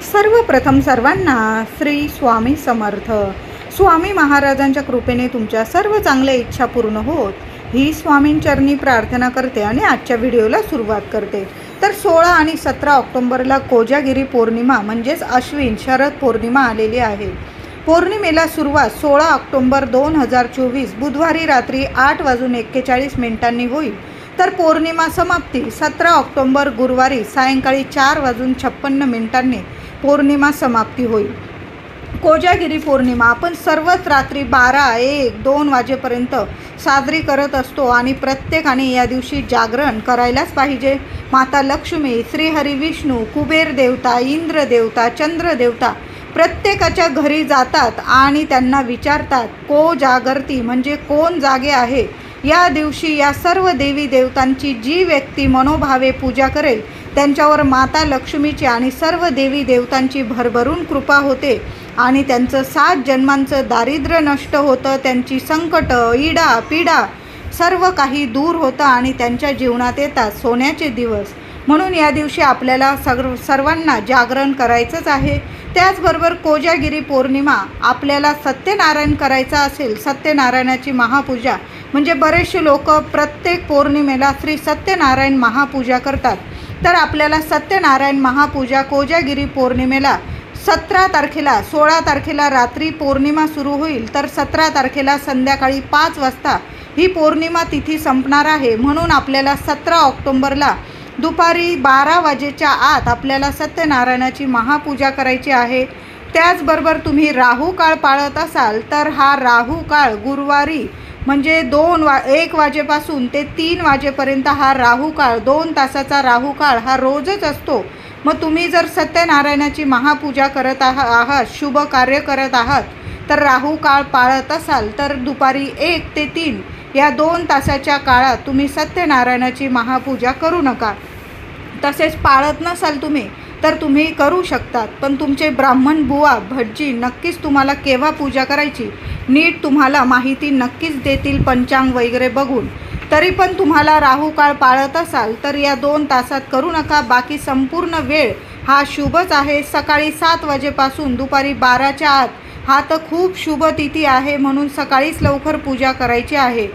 सर्वप्रथम सर्वांना श्री स्वामी समर्थ. स्वामी महाराजांच्या कृपेने तुमच्या सर्व चांगल्या इच्छा पूर्ण होत ही स्वामींचरणी प्रार्थना करते आणि आजच्या व्हिडिओला सुरुवात करते. तर 16 आणि 17 ऑक्टोबरला कोजागिरी पौर्णिमा म्हणजेच अश्विन शरद पौर्णिमा आलेली आहे. पौर्णिमेला सुरुवात 16 ऑक्टोबर 2024 बुधवारी रात्री 8:41 होईल. तर पौर्णिमा समाप्ती 17 ऑक्टोबर गुरुवारी सायंकाळी 4:56 पौर्णिमा समाप्ती होईल. कोजागिरी पौर्णिमा आपण सर्वच रात्री 12, 1, 2 वाजेपर्यंत साजरी करत असतो आणि प्रत्येकाने या दिवशी जागरण करायलाच पाहिजे. माता लक्ष्मी, श्रीहरी विष्णू, कुबेर देवता, इंद्र देवता, चंद्र देवता प्रत्येकाच्या घरी जातात आणि त्यांना विचारतात को जागरती म्हणजे कोण जागे आहे. या दिवशी या सर्व देवी देवतांची जी व्यक्ती मनोभावे पूजा करेल त्यांच्यावर माता लक्ष्मीची आणि सर्व देवी देवतांची भरभरून कृपा होते आणि त्यांचं 7 जन्मांचं दारिद्र्य नष्ट होतं. त्यांची संकट, इडा पीडा सर्व काही दूर होतं आणि त्यांच्या जीवनात येतात सोन्याचे दिवस. म्हणून या दिवशी आपल्याला सर्वांना जागरण करायचंच आहे. त्याचबरोबर कोजागिरी पौर्णिमा आपल्याला सत्यनारायण करायचा असेल, सत्यनारायणाची महापूजा म्हणजे बरेचसे लोक प्रत्येक पौर्णिमेला श्री सत्यनारायण महापूजा करतात. तर आपल्याला सत्यनारायण महापूजा कोजागिरी पौर्णिमेला 17 तारखेला 16 तारखेला रात्री पौर्णिमा सुरू होईल. तर 17 तारखेला संध्याकाळी 5 वाजता ही पौर्णिमा तिथी संपणार आहे. म्हणून आपल्याला 17 ऑक्टोबरला दुपारी 12 वाजेच्या आत आपल्याला सत्यनारायणाची महापूजा करायची आहे. त्याचबरोबर तुम्ही राहू काळ पाळत असाल तर हा राहू काळ गुरुवारी म्हणजे 1 वाजेपासून ते 3 वाजेपर्यंत हा राहू काळ 2 तासाचा राहू काळ हा रोजच असतो. मग तुम्ही जर सत्यनारायणाची महापूजा करत आहात, शुभ कार्य करत आहात तर राहू काळ पाळत असाल तर दुपारी 1 ते 3 या 2 तासाच्या काळात तुम्ही सत्यनारायणाची महापूजा करू नका. तसेच पाळत नसाल तुम्ही तर तुम्ही करू शकतात, पण तुमचे ब्राह्मण बुवा भटजी नक्कीच तुम्हाला केव्हा पूजा करायची नीट तुम्हाला माहिती नक्कीच देतील पंचांग वगैरे बघून. तरी पण तुम्हाला राहू काळ पाळत असाल तर या 2 तासात करू नका. बाकी संपूर्ण वेळ हा शुभच आहे. सकाळी 7 वाजेपासून दुपारी 12च्या आत हा तर खूप शुभ तिथी आहे, म्हणून सकाळीच लवकर पूजा करायची आहे.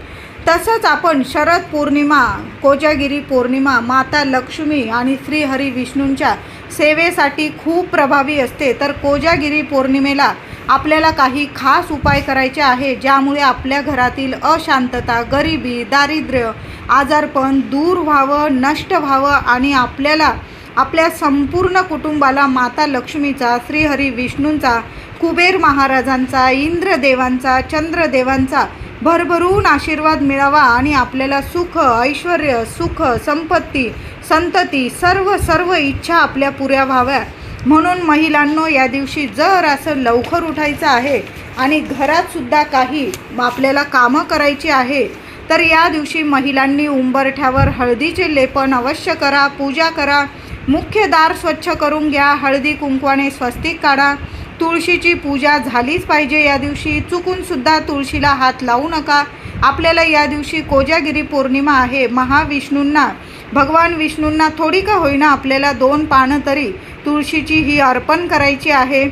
तसंच आपण शरद पौर्णिमा, कोजागिरी पौर्णिमा माता लक्ष्मी आणि श्रीहरी विष्णूंच्या सेवेसाठी खूप प्रभावी असते. तर कोजागिरी पौर्णिमेला आपल्याला काही खास उपाय करायचे आहे ज्यामुळे आपल्या घरातील अशांतता, गरिबी, दारिद्र्य, आजारपण दूर व्हावं, नष्ट व्हावं आणि आपल्याला आपल्या संपूर्ण कुटुंबाला माता लक्ष्मीचा, श्रीहरी विष्णूंचा, कुबेर महाराजांचा, इंद्रदेवांचा, चंद्रदेवांचा भरभरून आशीर्वाद मिळावा आणि आपल्याला सुख, ऐश्वर्य, सुख, संपत्ती, संतती सर्व इच्छा आपल्या पुऱ्या व्हाव्या. म्हणून महिलांनो या दिवशी जर असं लवकर उठायचं आहे आणि घरातसुद्धा काही आपल्याला कामं करायची आहे तर या दिवशी महिलांनी उंबरठ्यावर हळदीचे लेपन अवश्य करा, पूजा करा, मुख्य दार स्वच्छ करून घ्या, हळदी कुंकवाने स्वस्तिक काढा. तुळशीची पूजा झालीच पाहिजे. या दिवशी चुकूनसुद्धा तुळशीला हात लावू नका. आपल्याला या दिवशी कोजागिरी पौर्णिमा आहे. महाविष्णूंना, भगवान विष्णूंना थोडी का होईना आपल्याला 2 पानं तरी तुळशीची ही अर्पण करायची आहे.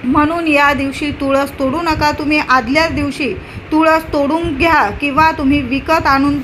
म्हणून या दिवशी तुळस तोडू नका. तुम्ही आदल्या दिवशी तुळस तोडून घ्या किंवा तुम्ही विकत आणून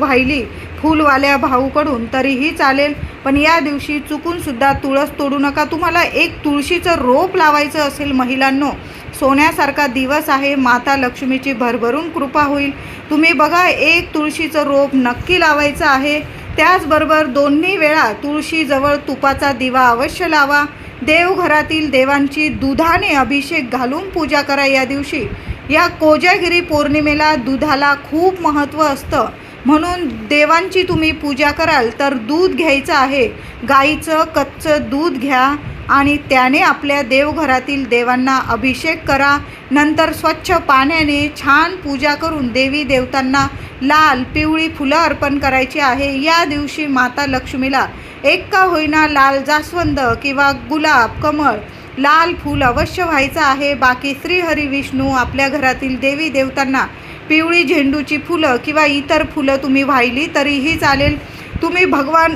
वाहिली फुलवाल्या भाऊकडून तरीही चालेल, पण या दिवशी चुकूनसुद्धा तुळस तोडू नका. तुम्हाला एक तुळशीचं रोप लावायचं असेल महिलांनो, सोन्यासारखा दिवस आहे, माता लक्ष्मीची भरभरून कृपा होईल. तुम्ही बघा एक तुळशीचं रोप नक्की लावायचं आहे. त्याचबरोबर दोन्ही वेळा तुळशीजवळ तुपाचा दिवा अवश्य लावा. देवघरातील देवांची दुधाने अभिषेक घालून पूजा करा. या दिवशी या कोजागिरी पौर्णिमेला दुधाला खूप महत्त्व असतं. म्हणून देवांची तुम्ही पूजा कराल तर दूध घ्यायचं आहे. गाईचं कच्चं दूध घ्या आणि त्याने आपल्या देवघरातील देवांना अभिषेक करा. नंतर स्वच्छ पाण्याने छान पूजा करून देवी देवतांना लाल पिवळी फुलं अर्पण करायची आहे. या दिवशी माता लक्ष्मीला एक का होईना लाल जास्वंद किंवा गुलाब, कमळ, लाल फूल अवश्य व्हायचं आहे. बाकी श्रीहरी विष्णू आपल्या घरातील देवी देवतांना पिवळी झेंडूची फुलं किंवा इतर फुलं तुम्ही वाहिली तरीही चालेल. तुम्ही भगवान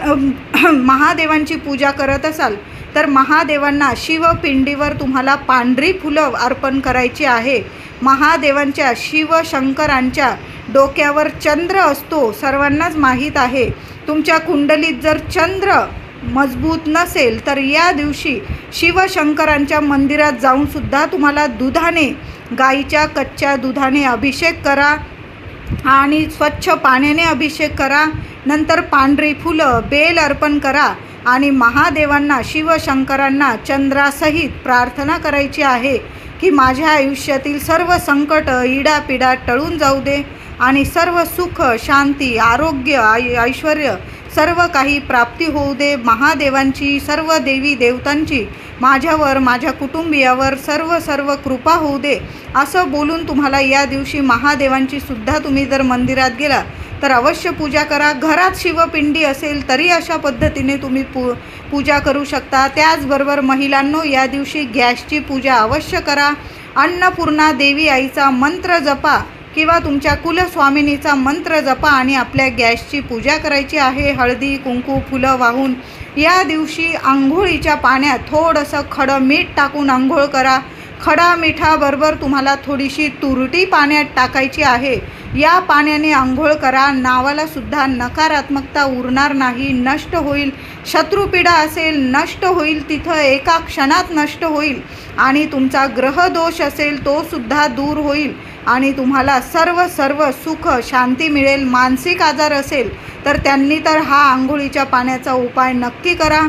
महादेवांची पूजा करत असाल तर महादेवांना शिवपिंडीवर तुम्हाला पांढरी फुलं अर्पण करायची आहे. महादेवांच्या शिवशंकरांच्या डोक्यावर चंद्र असतो, सर्वांनाच माहीत आहे. तुमच्या कुंडलीत जर चंद्र मजबूत नसेल तर या दिवशी शिवशंकरांच्या मंदिरात जाऊन सुद्धा तुम्हाला दुधाने, गाईच्या कच्च्या दुधाने अभिषेक करा आणि स्वच्छ पाण्याने अभिषेक करा. नंतर पांढरी फुलं, बेल अर्पण करा आणि महादेवांना, शिवशंकरांना चंद्रासहित प्रार्थना करायची आहे की माझ्या आयुष्यातील सर्व संकट, इडापिडा टळून जाऊ दे आणि सर्व सुख, शांती, आरोग्य, ऐश्वर्य सर्व काही प्राप्ती होऊ दे. महादेवांची, सर्व देवी देवतांची माझ्यावर, माझ्या कुटुंबियावर सर्व कृपा होऊ दे असं बोलून तुम्हाला या दिवशी महादेवांची सुद्धा तुम्ही जर मंदिरात गेला तर अवश्य पूजा करा. घरात शिवपिंडी असेल तरी अशा पद्धतीने तुम्ही पूजा करू शकता. त्याचबरोबर महिलांनो, या दिवशी गॅसची पूजा अवश्य करा. अन्नपूर्णा देवी आईचा मंत्र जपा किंवा तुमच्या कुलस्वामिनीचा मंत्र जपा आणि आपल्या गॅसची पूजा करायची आहे. हळदी, कुंकू, फुलं वाहून या दिवशी आंघोळीच्या पाण्यात थोडंसं खडं मीठ टाकून आंघोळ करा. खडा मिठाबरोबर तुम्हाला थोडीशी तुरटी पाण्यात टाकायची आहे. या पाण्याने आंघोळ करा. नावाला सुद्धा नकारात्मकता उरणार नाही, नष्ट होईल. शत्रुपीडा असेल नष्ट होईल, तिथं एका क्षणात नष्ट होईल. आणि तुमचा ग्रहदोष असेल तो सुद्धा दूर होईल आणि तुम्हाला सर्व सुख, शांती मिळेल. मानसिक आजार असेल तर त्यांनी तर हा आंघोळीच्या पाण्याचा उपाय नक्की करा.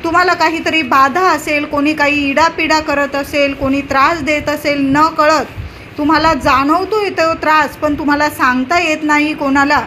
तुम्हाला काहीतरी बाधा असेल, कोणी काही इडापिडा करत असेल, कोणी त्रास देत असेल, न कळत तुम्हाला जाणवतो येतो त्रास पण तुम्हाला सांगता येत नाही कोणाला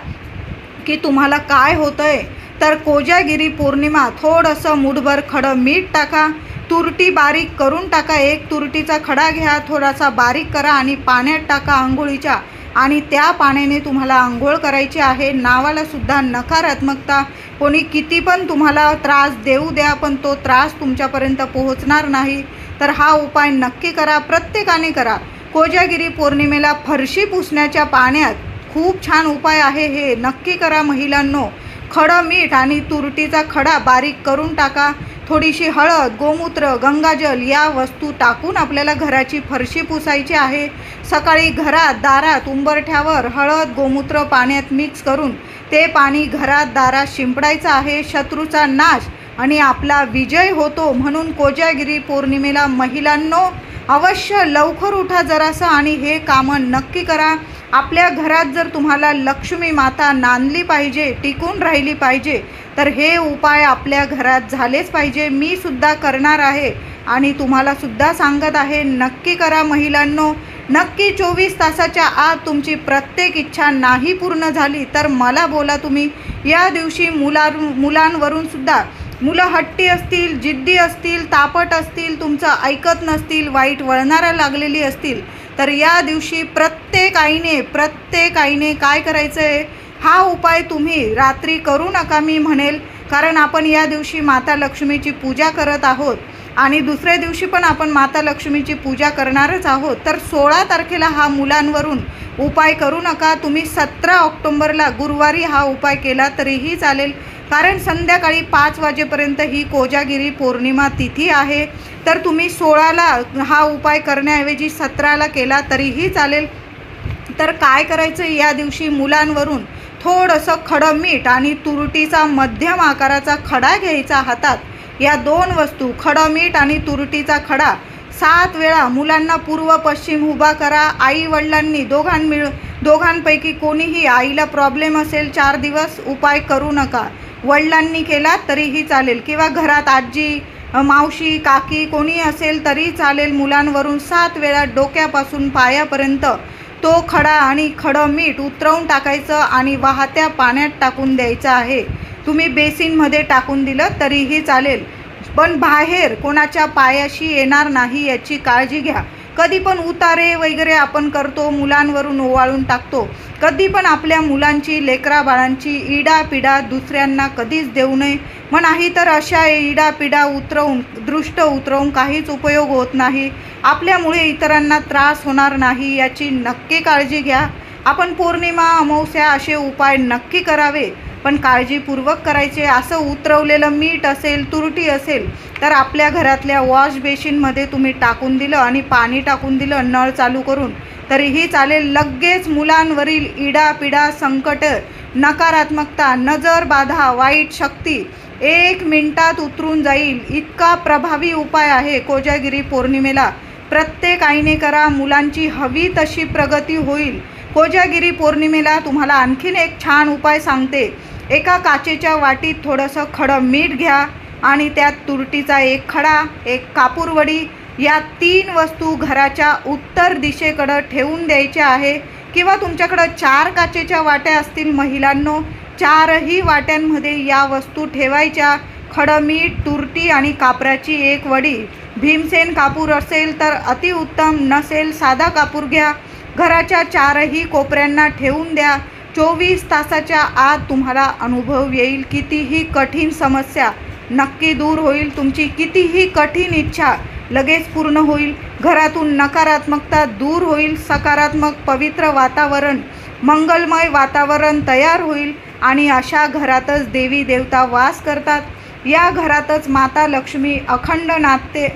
की तुम्हाला काय होतंय, तर कोजागिरी पौर्णिमा थोडंसं मुठभर खडं मीठ टाका, तुरटी बारीक करून टाका. एक तुरटीचा खडा घ्या, थोडासा बारीक करा आणि पाण्यात टाका आंघोळीच्या आणि त्या पाण्याने तुम्हाला आंघोळ करायची आहे. नावाला सुद्धा नकारात्मकता, कोणी किती पण तुम्हाला त्रास देऊ द्या पण तो त्रास तुमच्यापर्यंत पोहोचणार नाही. तर हा उपाय नक्की करा, प्रत्येकाने करा. कोजागिरी पौर्णिमेला फरशी पुसण्याच्या पाण्यात खूप छान उपाय आहे, हे नक्की करा महिलांनो. खडं मीठ आणि तुरटीचा खडा बारीक करून टाका. थोडीशी हळद, गोमूत्र, गंगाजल या वस्तू टाकून आपल्याला घराची फरशी पुसायची आहे. सकाळी घरात, दारात, उंबरठ्यावर हळद, गोमूत्र पाण्यात मिक्स करून ते पाणी घरात, दारात शिंपडायचं आहे. शत्रूचा नाश आणि आपला विजय होतो. म्हणून कोजागिरी पौर्णिमेला महिलांनो अवश्य लवकर उठा जरासं आणि हे कामं नक्की करा. आपल्या घरात जर तुम्हाला लक्ष्मी माता नांदली पाहिजे, टिकून राहिली पाहिजे तर हे उपाय आपल्या घरात झालेच पाहिजे. मी सुद्धा करणार आहे आणि तुम्हाला सुद्धा सांगत आहे, नक्की करा महिलांनो. नक्की 24 तासाच्या आत तुमची प्रत्येक इच्छा नाही पूर्ण झाली तर मला बोला तुम्ही. या दिवशी मुलांवरून सुद्धा, मुलं हट्टी असतील, जिद्दी असतील, तापट असतील, तुमचं ऐकत नसतील, वाईट वळणारा लागलेली असतील तर या दिवशी प्रत्येक आईने काय करायचं आहे, हा उपाय तुम्ही रात्री करू नका मी म्हणेल. कारण आपण या दिवशी माता लक्ष्मीची पूजा करत आहोत आणि दुसऱ्या दिवशी पण आपण माता लक्ष्मीची पूजा करणारच आहोत. तर 16 तारखेला हा मुलांवरून उपाय करू नका. तुम्ही 17 ऑक्टोंबरला गुरुवारी हा उपाय केला तरीही चालेल. कारण संध्याकाळी 5 वाजेपर्यंत ही कोजागिरी पौर्णिमा तिथी आहे. तर तुम्ही 16ला हा उपाय करण्याऐवजी 17ला केला तरीही चालेल. तर काय करायचं, या दिवशी मुलांवरून थोडंसं खडं मीठ आणि तुरटीचा मध्यम आकाराचा खडा घ्यायचा हातात. या 2 वस्तू, खडं मीठ आणि तुरटीचा खडा, 7 वेळा मुलांना पूर्व पश्चिम उभा करा. आई वडिलांनी दोघांपैकी कोणीही, आईला प्रॉब्लेम असेल 4 दिवस उपाय करू नका, वडिलांनी केला तरीही चालेल किंवा घरात आजी, मावशी, काकी कोणी असेल तरी चालेल. मुलांवरून 7 वेळा डोक्यापासून पायापर्यंत तो खडा आणि खडं मीठ उतरवून टाकायचं आणि वाहत्या पाण्यात टाकून द्यायचं आहे. तुम्ही बेसिनमध्ये टाकून दिलं तरीही चालेल पण बाहेर कोणाच्या पायाशी येणार नाही याची काळजी घ्या. कधी पण उतारे वगैरे आपण करतो, मुलांवरून ओवाळून टाकतो. कधी पण आपल्या मुलांची, लेकरा बाळांची इडापिडा दुसऱ्यांना कधीच देऊ नये. मग नाही तर अशा इडापिडा दृष्ट उतरवून काहीच उपयोग होत नाही. आपल्यामुळे इतरांना त्रास होणार नाही याची नक्की काळजी घ्या. आपण पौर्णिमा, अमावस्या असे उपाय नक्की करावे पण काळजीपूर्वक करायचे. असं उतरवलेलं मीठ असेल, तुरटी असेल तर आपल्या घरातल्या वॉश बेसिनमध्ये तुम्ही टाकून दिलं आणि पाणी टाकून दिलं नळ चालू करून तरीही चालेल. लगेच मुलांवरील इडापिडा, संकट, नकारात्मकता, नजर बाधा, वाईट शक्ती 1 मिनिटात उतरून जाईल. इतका प्रभावी उपाय आहे. कोजागिरी पौर्णिमेला प्रत्येक आईने करा. मुलांची हवी तशी प्रगती होईल. कोजागिरी पौर्णिमेला तुम्हाला आणखीन एक छान उपाय सांगते. एका काचेच्या वाटीत थोडंसं खडं मीठ घ्या आणि त्यात तुरटीचा 1 खडा, 1 कापूरवडी या 3 वस्तू घराच्या उत्तर दिशेकडं ठेवून द्यायच्या आहे. किंवा तुमच्याकडं 4 काचेच्या वाट्या असतील महिलांनो, 4ही वाट्यांमध्ये या वस्तू ठेवायच्या. खडं मीठ, तुरटी आणि कापराची 1 वडी. भीमसेन कापूर असेल तर अतिउत्तम, नसेल साधा कापूर घ्या. घराच्या 4ही कोपऱ्यांना ठेवून द्या. 24 तासाच्या आत तुम्हाला अनुभव येईल. कितीही कठीण समस्या नक्की दूर होईल. तुमची कितीही कठीण इच्छा लगेच पूर्ण होईल. घरातून नकारात्मकता दूर होईल. सकारात्मक पवित्र वातावरण, मंगलमय वातावरण तयार होईल आणि अशा घरातच देवी देवता वास करतात. या घरातच माता लक्ष्मी अखंड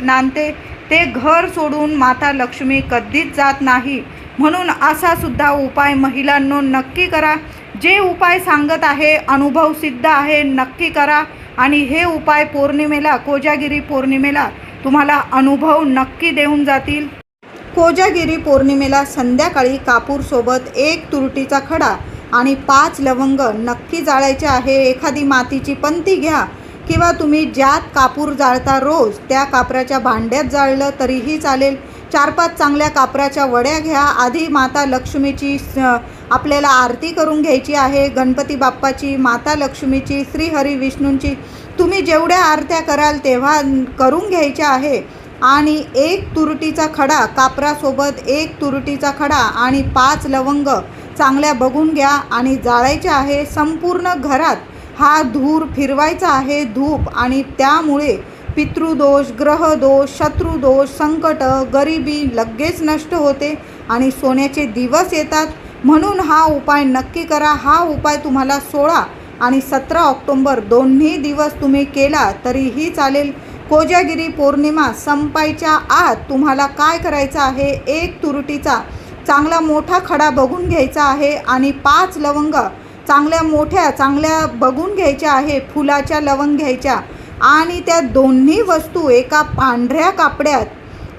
नांदते. ते घर सोडून माता लक्ष्मी कधीच जात नाही. म्हणून असा सुद्धा उपाय महिलांनो नक्की करा. जे उपाय सांगत आहे अनुभव सिद्ध आहे, नक्की करा. आणि हे उपाय पौर्णिमेला, कोजागिरी पौर्णिमेला तुम्हाला अनुभव नक्की देऊन जातील. कोजागिरी पौर्णिमेला संध्याकाळी कापूरसोबत 1 तुरटीचा खडा आणि 5 लवंग नक्की जाळायचे आहे. एखादी मातीची पंती घ्या किंवा तुम्ही ज्यात कापूर जाळता रोज त्या कापराच्या भांड्यात जाळलं तरीही चालेल. 4-5 चांगल्या कापराच्या वड्या घ्या. आधी माता लक्ष्मीची आपल्याला आरती करून घ्यायची आहे. गणपती बाप्पाची, माता लक्ष्मीची, श्रीहरी विष्णूंची तुम्ही जेवढ्या आरत्या कराल तेव्हा करून घ्यायच्या आहे. आणि 1 तुरटीचा खडा, कापरासोबत 1 तुरटीचा खडा आणि 5 लवंग चांगल्या बघून घ्या आणि जाळायचे आहे. संपूर्ण घरात हा धूर फिरवायचा आहे, धूप. आणि त्यामुळे पितृदोष, ग्रहदोष, शत्रुदोष, संकट, गरिबी लगेच नष्ट होते आणि सोन्याचे दिवस येतात. म्हणून हा उपाय नक्की करा. हा उपाय तुम्हाला 16 आणि 17 ऑक्टोंबर दोन्ही दिवस तुम्ही केला तरीही चालेल. कोजागिरी पौर्णिमा संपायच्या आत तुम्हाला काय करायचं आहे, 1 तुरटीचा चांगला मोठा खडा बघून घ्यायचा आहे आणि 5 लवंग चांगल्या मोठ्या चांगल्या बघून घ्यायच्या आहे. फुलाच्या लवंग घ्यायच्या आणि त्या दोन्ही वस्तू एका पांढऱ्या कापड्यात,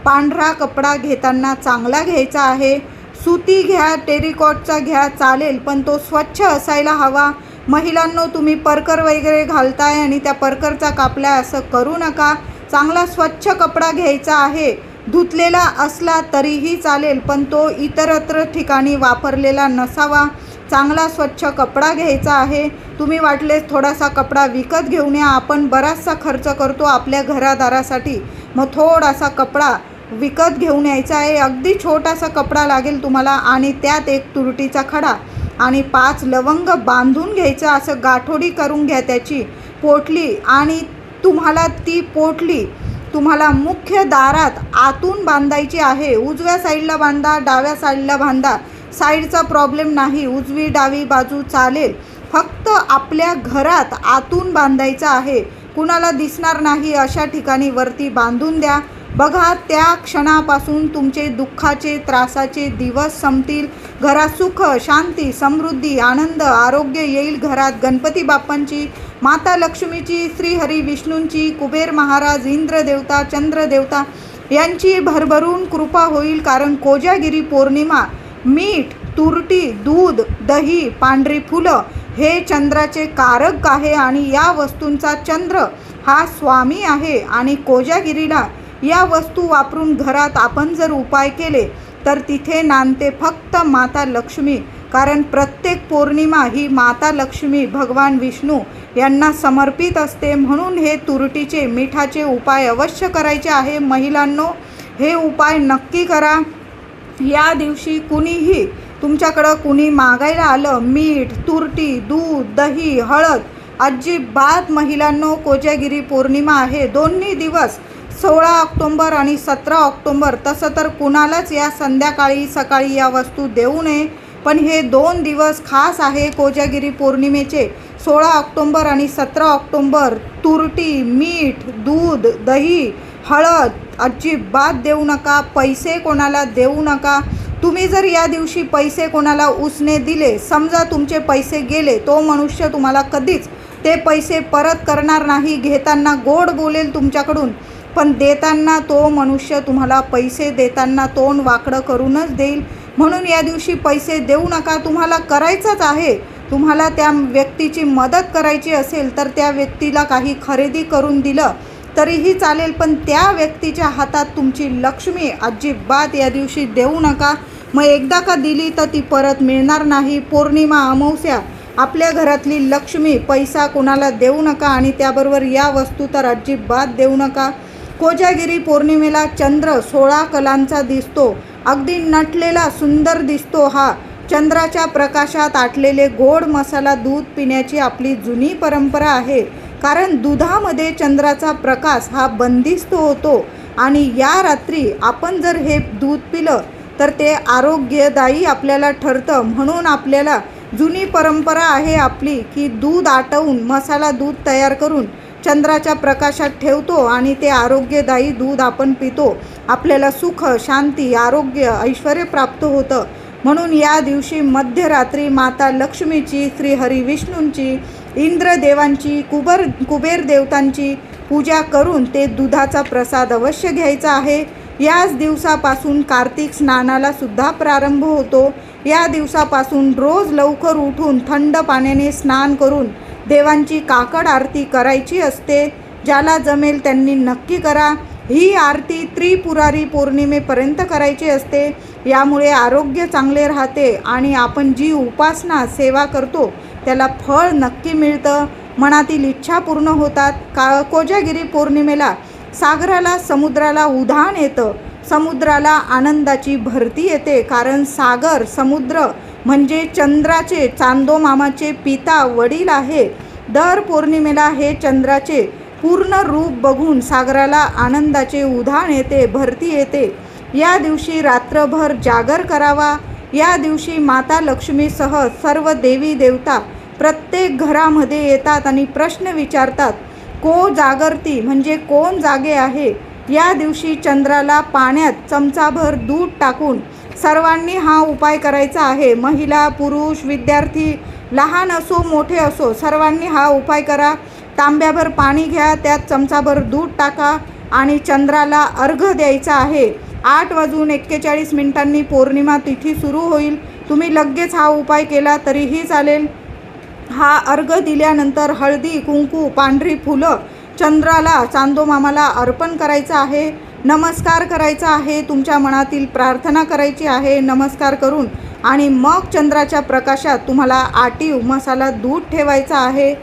पांढरा कपडा घेताना चांगला घ्यायचा आहे. सुती घ्या, टेरिकॉटचा घ्या चालेल, पण तो स्वच्छ असायला हवा. महिलांनो, तुम्ही परकर वगैरे घालताय आणि त्या परकरचा कापला असं करू नका. चांगला स्वच्छ कपडा घ्यायचा आहे. धुतलेला असला तरीही चालेल, पण तो इतरत्र ठिकाणी वापरलेला नसावा. चांगला स्वच्छ कपडा घ्यायचा आहे. तुम्ही वाटलेस थोडासा कपडा विकत घेऊन या. आपण बराचसा खर्च करतो आपल्या घरादारासाठी, मग थोडासा कपडा विकत घेऊन यायचा आहे. अगदी छोटासा कपडा लागेल तुम्हाला आणि त्यात 1 तुरटीचा खडा आणि 5 लवंग बांधून घ्यायचं. असं गाठोडी करून घ्या त्याची पोटली. आणि तुम्हाला ती पोटली तुम्हाला मुख्य दारात आतून बांधायची आहे. उजव्या साईडला बांधा, डाव्या साईडला बांधा, साईडचा प्रॉब्लेम नाही. उजवी डावी बाजू चालेल. फक्त आपल्या घरात आतून बांधायचं आहे. कुणाला दिसणार नाही अशा ठिकाणी वरती बांधून द्या. बघा, त्या क्षणापासून तुमचे दुःखाचे, त्रासाचे दिवस संपतील. घरात सुख, शांती, समृद्धी, आनंद, आरोग्य येईल. घरात गणपती बाप्पांची, माता लक्ष्मीची, श्रीहरी विष्णूंची, कुबेर महाराज, इंद्र देवता, चंद्र देवता यांची भरभरून कृपा होईल. कारण कोजागिरी पौर्णिमा मीठ, तुरटी, दूध, दही, पांढरी फुलं हे चंद्राचे कारक आहे आणि या वस्तूंचा चंद्र हा स्वामी आहे. आणि कोजागिरीला या वस्तू वापरून घरात आपण जर उपाय केले तर तिथे नांदते फक्त माता लक्ष्मी. कारण प्रत्येक पौर्णिमा ही माता लक्ष्मी, भगवान विष्णू यांना समर्पित असते. म्हणून हे तुरटीचे, मिठाचे उपाय अवश्य करायचे आहे. महिलांनो, हे उपाय नक्की करा. या दिवशी कुणीही तुमच्याकडं कुणी मागायला आलं, मीठ, तुरटी, दूध, दही, हळद अजिबात महिलांनो, कोजागिरी पौर्णिमा आहे. दोन्ही दिवस 16 ऑक्टोंबर आणि 17 ऑक्टोंबर. तसं तर कुणालाच या संध्याकाळी सकाळी या वस्तू देऊ नये, पण हे 2 दिवस खास आहे कोजागिरी पौर्णिमेचे. 16 ऑक्टोंबर आणि 17 ऑक्टोंबर तुरटी, मीठ, दूध, दही, हळद अजिबात देऊ नका. पैसे कोणाला देऊ नका. तुम्ही जर या दिवशी पैसे कोणाला उसने दिले, समजा तुमचे पैसे गेले, तो मनुष्य तुम्हाला कधीच ते पैसे परत करणार नाही. घेताना गोड बोलेल तुमच्याकडून, पण देताना तो मनुष्य तुम्हाला पैसे देताना तोंड वाकडं करूनच देईल. म्हणून या दिवशी पैसे देऊ नका. तुम्हाला करायचंच आहे, तुम्हाला त्या व्यक्तीची मदत करायची असेल तर त्या व्यक्तीला काही खरेदी करून दिलं तरीही चालेल, पण त्या व्यक्तीच्या हातात तुमची लक्ष्मी अजिबात या दिवशी देऊ नका. मग एकदा का दिली तर ती परत मिळणार नाही. पौर्णिमा, अमावस्या, आपल्या घरातली लक्ष्मी, पैसा कोणाला देऊ नका आणि त्याबरोबर या वस्तू तर अजिबात देऊ नका. कोजागिरी पौर्णिमेला चंद्र 16 कलांचा दिसतो, अगदी नटलेला सुंदर दिसतो. हा चंद्राच्या प्रकाशात आटलेले गोड मसाला दूध पिण्याची आपली जुनी परंपरा आहे. कारण दुधामध्ये चंद्राचा प्रकाश हा बंदिस्त होतो आणि या रात्री आपण जर हे दूध पिलं तर ते आरोग्यदायी आपल्याला ठरतं. म्हणून आपल्याला जुनी परंपरा आहे आपली की दूध आटवून मसाला दूध तयार करून चंद्राच्या प्रकाशात ठेवतो आणि ते आरोग्यदायी दूध आपण पितो. आपल्याला सुख, शांती, आरोग्य, ऐश्वर्य प्राप्त होतं. म्हणून या दिवशी मध्यरात्री माता लक्ष्मीची, श्री हरी विष्णूंची, इंद्रदेवांची, कुबेर देवतांची पूजा करून ते दुधाचा प्रसाद अवश्य घ्यायचा आहे. याच दिवसापासून कार्तिक स्नानाला सुद्धा प्रारंभ होतो. या दिवसापासून रोज लवकर उठून थंड पाण्याने स्नान करून देवांची काकड आरती करायची असते. ज्याला जमेल त्यांनी नक्की करा. ही आरती त्रिपुरारी पौर्णिमेपर्यंत करायची असते. यामुळे आरोग्य चांगले राहते आणि आपण जी उपासना, सेवा करतो त्याला फळ नक्की मिळतं. मनातील इच्छा पूर्ण होतात. कोजागिरी पौर्णिमेला सागराला, समुद्राला उधाण येतं. समुद्राला आनंदाची भरती येते. कारण सागर, समुद्र म्हणजे चंद्राचे, चांदोमामाचे पिता, वडील आहे. दर पौर्णिमेला हे चंद्राचे पूर्ण रूप बघून सागराला आनंदाचे उधाण येते, भरती येते. या दिवशी रात्रभर जागर करावा. या दिवशी माता लक्ष्मीसह सर्व देवी देवता प्रत्येक घरामध्ये येतात आणि प्रश्न विचारतात, को जागरती म्हणजे कोण जागे आहे. या दिवशी चंद्राला पाण्यात चमचाभर दूध टाकून सर्वांनी हा उपाय करायचा आहे. महिला, पुरुष, विद्यार्थी, लहान असो मोठे असो, सर्वांनी हा उपाय करा. तांब्याभर पाणी घ्या, त्यात चमचाभर दूध टाका आणि चंद्राला अर्घ्य द्यायचा आहे. 8:41 पौर्णिमा तिथी सुरू होईल. तुम्ही लगेच हा उपाय केला तरीही चालेल. हा अर्घ्य दिल्यानंतर हळदी, कुंकू, पांढरी फुलं चंद्राला, चांदोमामाला अर्पण करायचं आहे. नमस्कार करायचा आहे. तुमच्या मनातील प्रार्थना करायची आहे. नमस्कार करून आणि मग चंद्राच्या प्रकाशात तुम्हाला आटीव मसाला दूध ठेवायचा आहे.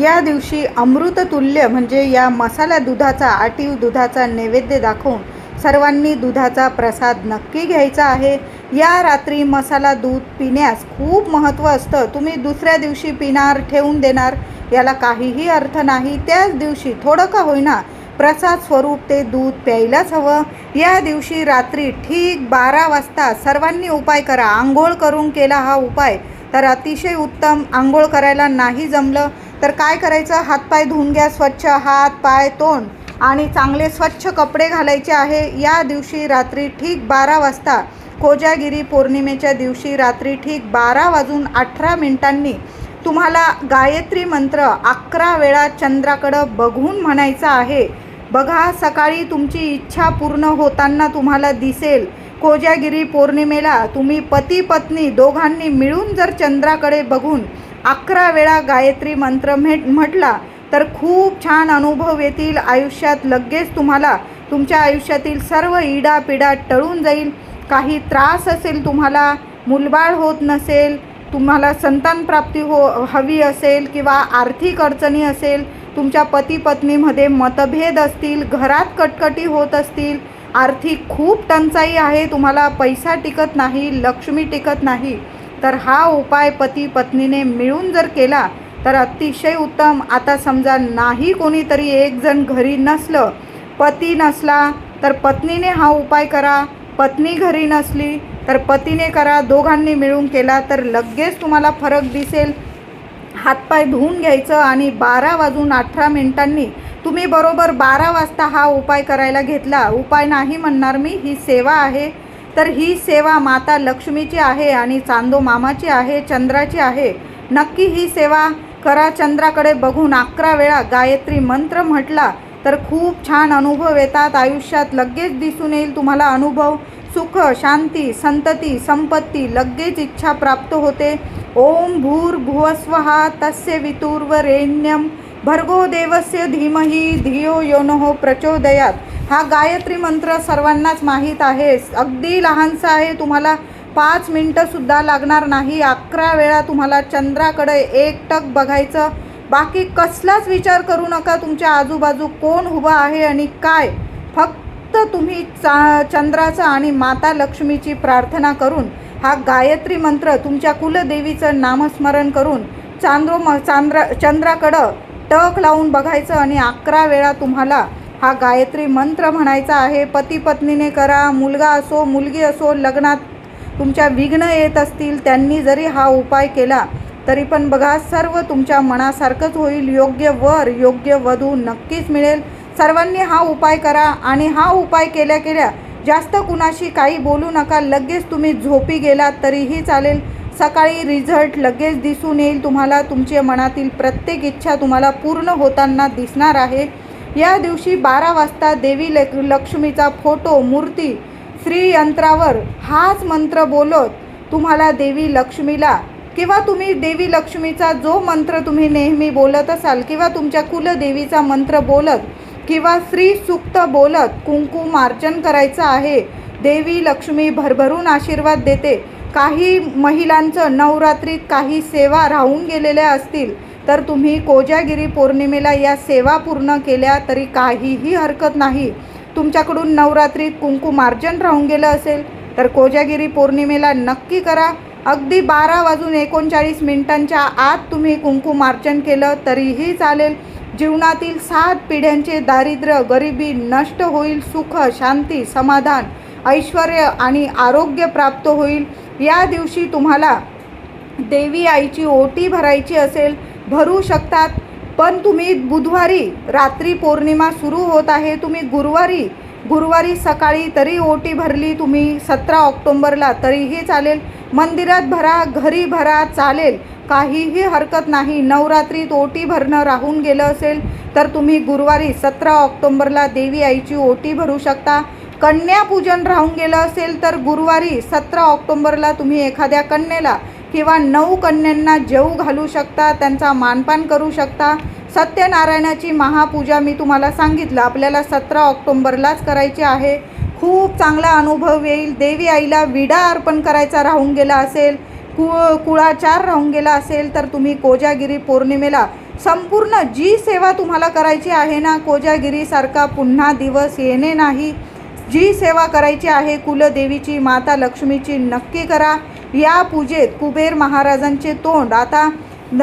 या दिवशी अमृततुल्य म्हणजे या मसाला दुधाचा, आटीव दुधाचा नैवेद्य दाखवून सर्वांनी दुधाचा प्रसाद नक्की घ्यायचा आहे. या रात्री मसाला दूध पिण्यास खूप महत्त्व असतं. तुम्ही दुसऱ्या दिवशी पिणार, ठेवून देणार, याला काहीही अर्थ नाही. त्याच दिवशी थोडं का होईना प्रसाद स्वरूप ते दूध प्यायलाच हवं. या दिवशी रात्री ठीक 12 वाजता सर्वांनी उपाय करा. आंघोळ करून केला हा उपाय तर अतिशय उत्तम. आंघोळ करायला नाही जमलं तर काय करायचं, हातपाय धुवून घ्या स्वच्छ, हात, पाय, तोंड आणि चांगले स्वच्छ कपडे घालायचे आहे. या दिवशी रात्री ठीक 12 वाजता, कोजागिरी पौर्णिमेच्या दिवशी रात्री ठीक 12:18 तुम्हाला गायत्री मंत्र 11 वेळा चंद्राकडं बघून म्हणायचा आहे. बघा, सकाळी तुमची इच्छा पूर्ण होताना तुम्हाला दिसेल. कोजागिरी पौर्णिमेला तुम्ही पती पत्नी दोघांनी मिळून जर चंद्राकडे बघून 11 वेळा गायत्री मंत्र म्हटला तर खूप छान अनुभव येतील. आयुष्यात लगेच तुम्हाला तुमच्या आयुष्यातील सर्व इडापिडा टळून जाईल. काही त्रास असेल, तुम्हाला मुलबाळ होत नसेल, तुम्हाला संतानप्राप्ती हवी असेल किंवा आर्थिक अडचणी असेल, तुमच्या पती पत्नीमध्ये मतभेद असतील, घरात कटकटी होत असतील, आर्थिक खूप टंचाई आहे, तुम्हाला पैसा टिकत नाही, लक्ष्मी टिकत नाही, तर हा उपाय पती पत्नीने मिळून जर केला तर अतिशय उत्तम. आता समजा नाही कोणीतरी एक जण घरी नसलं, पती नसला तर पत्नीने हा उपाय करा. पत्नी घरी नसली तर पतीने करा. दोघांनी मिळून केला तर लगेच तुम्हाला फरक दिसेल. हातपाय धुवून घ्यायचं आणि 12:18 तुम्ही बरोबर 12 वाजता हा उपाय करायला घेतला. उपाय नाही म्हणणार मी, ही सेवा आहे. तर ही सेवा माता लक्ष्मीची आहे आणि चांदो मामाची आहे, चंद्राची आहे. नक्की ही सेवा करा. चंद्राकडे बघून 11 वेळा गायत्री मंत्र म्हटला तर खूप छान अनुभव येतात. आयुष्यात लगेच दिसून येईल तुम्हाला अनुभव. सुख, शांती, संतती, संपत्ती, लगेच इच्छा प्राप्त होते. ओम भूर्भुवस्वः तस्य वितुर्वरेण्यं भर्गो देवस्य धीमहि धियो यो नः प्रचोदयात. हा गायत्री मंत्र सर्वांनाच माहीत आहे. अगदी लहानसा आहे. तुम्हाला 5 मिनटंसुद्धा लागणार नाही. 11 वेळा तुम्हाला चंद्राकडे एकटक बघायचं. बाकी कसलाच विचार करू नका. तुमच्या आजूबाजू कोण उभा आहे आणि काय. फक्त तुम्ही चंद्राचं आणि माता लक्ष्मीची प्रार्थना करून हा गायत्री मंत्र तुमच्या कुलदेवीचं नामस्मरण करून चंद्राकडं टक लावून बघायचं आणि 11 वेळा तुम्हाला हा गायत्री मंत्र म्हणायचा आहे. पती पत्नीने करा, मुलगा असो मुलगी असो, लग्नात तुमच्या विघ्न येत असतील त्यांनी जरी हा उपाय केला तरी पण बघा सर्व तुमच्या मनासारखंच होईल. योग्य वर योग्य वधू नक्कीच मिळेल. सर्वांनी हा उपाय करा आणि हा उपाय केल्या केल्या जास्त कुणाशी काही बोलू नका. लगेच तुम्ही झोपी गेलात तरीही चालेल. सकाळी रिझल्ट लगेच दिसून येईल तुम्हाला. तुमच्या मनातील प्रत्येक इच्छा तुम्हाला पूर्ण होताना दिसणार आहे. या दिवशी 12 वाजता देवी लक्ष्मीचा फोटो, मूर्ती, श्रीयंत्रावर हाच मंत्र बोलत तुम्हाला देवी लक्ष्मीला किंवा तुम्ही देवी लक्ष्मीचा जो मंत्र तुम्ही नेहमी बोलत असाल किंवा तुमच्या कुलदेवीचा मंत्र बोलत किंवा श्री सूक्त बोलत कुंकुमार्चन करायचं आहे. देवी लक्ष्मी भरभरून आशीर्वाद देते. काही महिलांचं नवरात्रीत काही सेवा राहून गेलेल्या असतील तर तुम्ही कोजागिरी पौर्णिमेला या सेवा पूर्ण केल्या तरी काहीही हरकत नाही. तुमच्याकडून नवरात्रीत कुंकुमार्चन राहून गेलं असेल तर कोजागिरी पौर्णिमेला नक्की करा. अगदी 12:39 आत तुम्ही कुंकुमार्चन केलं तरीही चालेल. जीवनातील 7 पिढ्यांचे दारिद्र्य गरिबी नष्ट होईल. सुख, शांती, समाधान, ऐश्वर आणि आरोग्य प्राप्त होईल. या दिवशी तुम्हाला देवी आईची ओटी भरायची असेल भरू शकतात. पण तुम्ही बुधवारी रात्री पौर्णिमा सुरू होत आहे. तुम्ही गुरुवारी सकाळी तरी ओटी भरली तुम्ही 17 ऑक्टोंबरला तरीही चालेल. मंदिरात भरा, घरी भरा, चालेल, काहीही हरकत नाही. नवरात्रीत ओटी भरणं राहून गेलं असेल तर तुम्ही गुरुवारी 17 ऑक्टोंबरला देवी आईची ओटी भरू शकता. कन्यापूजन राहून गेलं असेल तर गुरुवारी 17 ऑक्टोंबरला तुम्ही एखाद्या कन्येला किंवा 9 कन्यांना जेवू घालू शकता, त्यांचा मानपान करू शकता. सत्यनारायणाची महापूजा मी तुम्हाला सांगितलं आपल्याला 17 ऑक्टोंबरलाच करायची आहे. खूप चांगला अनुभव येईल. देवी आईला विडा अर्पण करायचा राहून गेला असेल, कुळाचार राहून गेला असेल तर तुम्ही कोजागिरी पौर्णिमेला संपूर्ण जी सेवा तुम्हाला करायची आहे ना, कोजागिरीसारखा पुन्हा दिवस येणे नाही. जी सेवा करायची आहे कुलदेवीची, माता लक्ष्मीची नक्की करा. या पूजेत कुबेर महाराजांचे तोंड, आता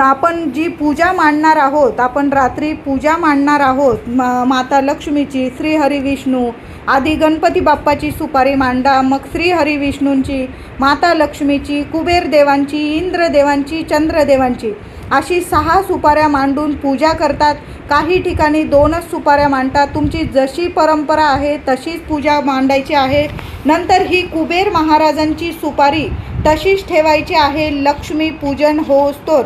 आपण जी पूजा मांडणार आहोत, आपण रात्री पूजा मांडणार आहोत माता लक्ष्मीची, श्री हरी विष्णू, आधी गणपती बाप्पाची सुपारी मांडा, मग श्री हरी विष्णूंची, माता लक्ष्मीची, कुबेर देवांची, इंद्रदेवांची, चंद्रदेवांची अशी 6 सुपाऱ्या मांडून पूजा करतात. काही ठिकाणी 2च सुपाऱ्या मांडतात. तुमची जशी परंपरा आहे तशीच पूजा मांडायची आहे. नंतर ही कुबेर महाराजांची सुपारी तशीच ठेवायची आहे. लक्ष्मी पूजन होस्तोर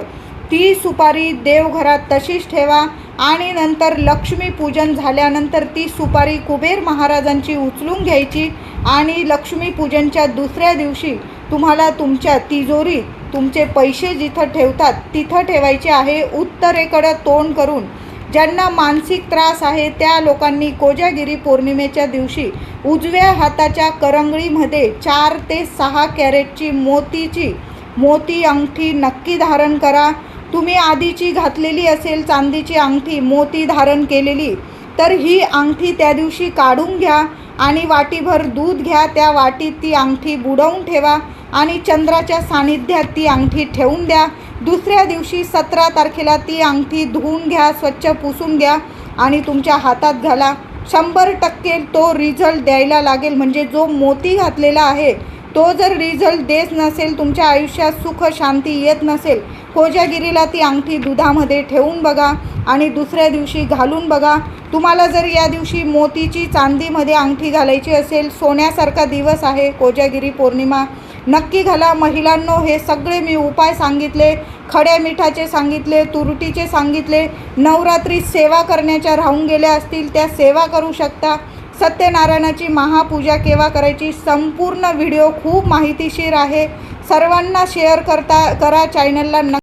ती सुपारी देवघरात तशीच ठेवा आणि नंतर लक्ष्मी पूजन झाल्यानंतर ती सुपारी कुबेर महाराजांची उचलून घ्यायची आणि लक्ष्मी पूजनच्या दुसऱ्या दिवशी तुम्हाला तुमच्या तिजोरीत तुमचे पैसे जिथं ठेवतात तिथं ठेवायचे आहे, उत्तरेकडं तोंड करून. ज्यांना मानसिक त्रास आहे त्या लोकांनी कोजागिरी पौर्णिमेच्या दिवशी उजव्या हाताच्या करंगळीमध्ये 4 ते 6 कॅरेटची मोती अंगठी नक्की धारण करा. तुम्ही आधीची घातलेली असेल चांदीची अंगठी मोती धारण केलेली तर ही अंगठी त्या दिवशी काढून घ्या आणि वाटीभर दूध घ्या, त्या वाटीत ती अंगठी बुडवून ठेवा आणि चंद्राच्या सानिध्यात ती अंगठी ठेवून द्या. दुसऱ्या दिवशी 17 तारखेला ती अंगठी धुवून घ्या, स्वच्छ पुसून घ्या आणि तुमच्या हातात घाला. 100% तो रिझल्ट द्यायला लागेल. म्हणजे जो मोती घातलेला आहे तो जर रिझल्ट देत नसेल, तुमच्या आयुष्यात सुख शांती येत नसेल कोजागिरीला ती अंगठी दुधामध्ये ठेवून बघा आणि दुसऱ्या दिवशी घालून बघा. तुम्हाला जर या दिवशी मोतीची चांदीमध्ये अंगठी घालायची असेल, सोन्यासारखा दिवस आहे कोजागिरी पौर्णिमा, नक्की घाला. महिलांनो, हे सगळे मी उपाय सांगितले, खड्या मिठाचे सांगितले, तुरटीचे सांगितले. नवरात्री सेवा करण्याच्या राहून गेल्या असतील त्या सेवा करू शकता. सत्यनारायणाची महापूजा केव्हा करायची, संपूर्ण व्हिडिओ खूप माहितीशीर आहे. सर्वांना शेअर करा चॅनलला.